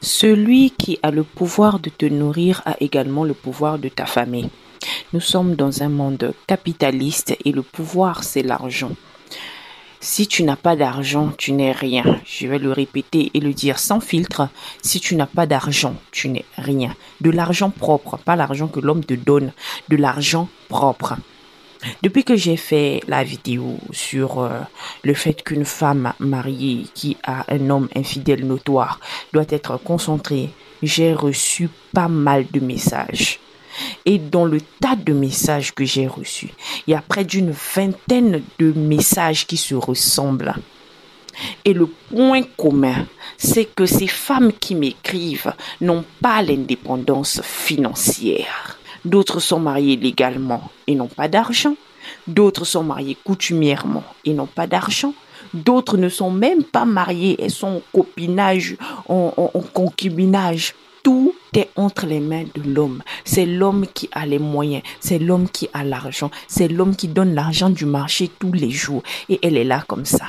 Celui qui a le pouvoir de te nourrir a également le pouvoir de t'affamer. Nous sommes dans un monde capitaliste et le pouvoir, c'est l'argent. Si tu n'as pas d'argent, tu n'es rien. Je vais le répéter et le dire sans filtre. Si tu n'as pas d'argent, tu n'es rien. De l'argent propre, pas l'argent que l'homme te donne, de l'argent propre. Depuis que j'ai fait la vidéo sur le fait qu'une femme mariée qui a un homme infidèle notoire doit être concentrée, j'ai reçu pas mal de messages. Et dans le tas de messages que j'ai reçus, il y a près d'une vingtaine de messages qui se ressemblent. Et le point commun, c'est que ces femmes qui m'écrivent n'ont pas l'indépendance financière. D'autres sont mariées légalement et n'ont pas d'argent. D'autres sont mariées coutumièrement et n'ont pas d'argent. D'autres ne sont même pas mariées, elles sont en copinage, en concubinage. Tout est entre les mains de l'homme. C'est l'homme qui a les moyens, c'est l'homme qui a l'argent, c'est l'homme qui donne l'argent du marché tous les jours. Et elle est là comme ça.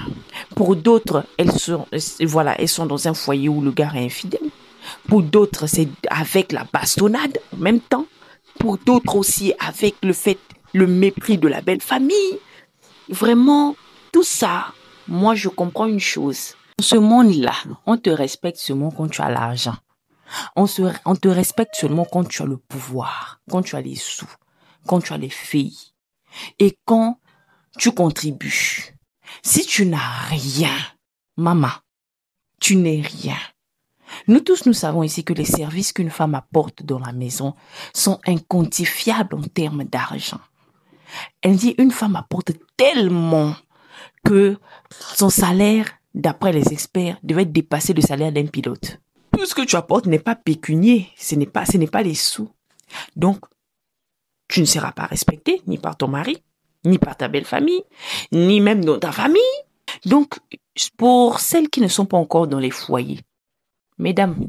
Pour d'autres, elles sont dans un foyer où le gars est infidèle. Pour d'autres, c'est avec la bastonnade en même temps. Pour d'autres aussi, avec le mépris de la belle famille. Vraiment, tout ça, moi je comprends une chose. Dans ce monde-là, on te respecte seulement quand tu as l'argent. On te respecte seulement quand tu as le pouvoir, quand tu as les sous, quand tu as les filles et quand tu contribues. Si tu n'as rien, maman, tu n'es rien. Nous tous, nous savons ici que les services qu'une femme apporte dans la maison sont inquantifiables en termes d'argent. Elle dit une femme apporte tellement que son salaire, d'après les experts, devait dépasser le salaire d'un pilote. Tout ce que tu apportes n'est pas pécunier, ce n'est pas les sous. Donc, tu ne seras pas respecté ni par ton mari, ni par ta belle famille, ni même dans ta famille. Donc, pour celles qui ne sont pas encore dans les foyers, mesdames,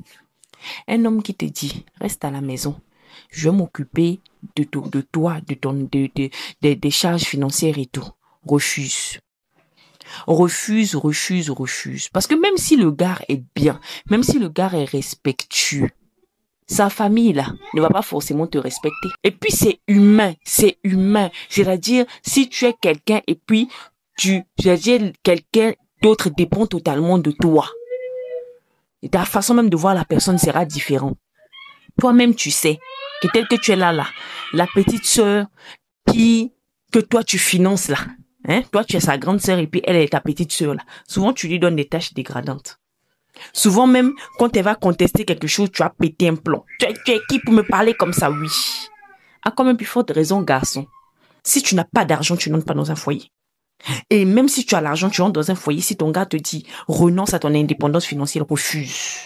un homme qui te dit, reste à la maison, je vais m'occuper de toi, des charges financières et tout. Refuse. Refuse. Parce que même si le gars est bien, même si le gars est respectueux, sa famille là ne va pas forcément te respecter. Et puis c'est humain. C'est-à-dire, si tu es quelqu'un et puis quelqu'un d'autre dépend totalement de toi. Et ta façon même de voir la personne sera différente. Toi-même, tu sais que tel que tu es là, la petite sœur que toi tu finances là, hein? Toi tu es sa grande sœur et puis elle est ta petite sœur là. Souvent tu lui donnes des tâches dégradantes. Souvent même quand elle va contester quelque chose, tu as pété un plomb. Tu es qui pour me parler comme ça? Oui. À quand même plus forte raison, garçon. Si tu n'as pas d'argent, tu n'entres pas dans un foyer. Et même si tu as l'argent, tu entres dans un foyer. Si ton gars te dit renonce à ton indépendance financière, refuse.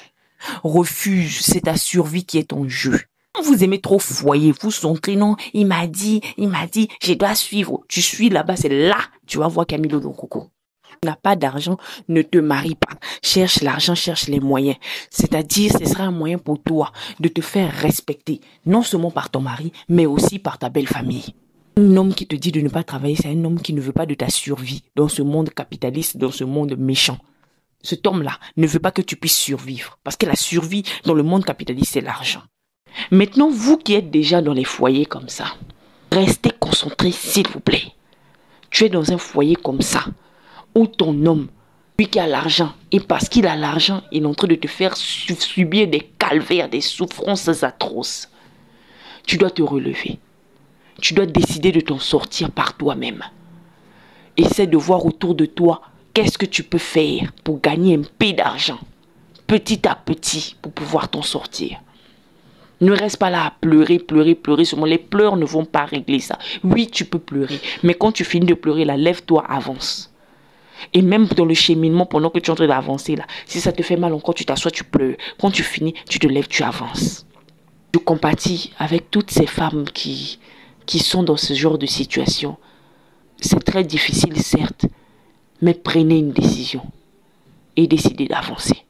C'est ta survie qui est en jeu. Vous aimez trop foyer, vous entrez, non, il m'a dit, je dois suivre. Tu suis là-bas, c'est là, tu vas voir Camilo Don Coco. Tu n'as pas d'argent, ne te marie pas. Cherche l'argent, cherche les moyens. C'est-à-dire, ce sera un moyen pour toi de te faire respecter, non seulement par ton mari, mais aussi par ta belle famille. Un homme qui te dit de ne pas travailler, c'est un homme qui ne veut pas de ta survie dans ce monde capitaliste, dans ce monde méchant. Cet homme-là ne veut pas que tu puisses survivre. Parce que la survie dans le monde capitaliste, c'est l'argent. Maintenant, vous qui êtes déjà dans les foyers comme ça, restez concentrés s'il vous plaît. Tu es dans un foyer comme ça, où ton homme, lui qui a l'argent, et parce qu'il a l'argent, il est en train de te faire subir des calvaires, des souffrances atroces. Tu dois te relever. Tu dois décider de t'en sortir par toi-même. Essaie de voir autour de toi qu'est-ce que tu peux faire pour gagner un peu d'argent, petit à petit, pour pouvoir t'en sortir. Ne reste pas là à pleurer seulement. Les pleurs ne vont pas régler ça. Oui, tu peux pleurer. Mais quand tu finis de pleurer, là, lève-toi, avance. Et même dans le cheminement, pendant que tu es en train d'avancer, là, si ça te fait mal encore, tu t'assois, tu pleures. Quand tu finis, tu te lèves, tu avances. Je compatis avec toutes ces femmes qui sont dans ce genre de situation. C'est très difficile, certes, mais prenez une décision et décidez d'avancer.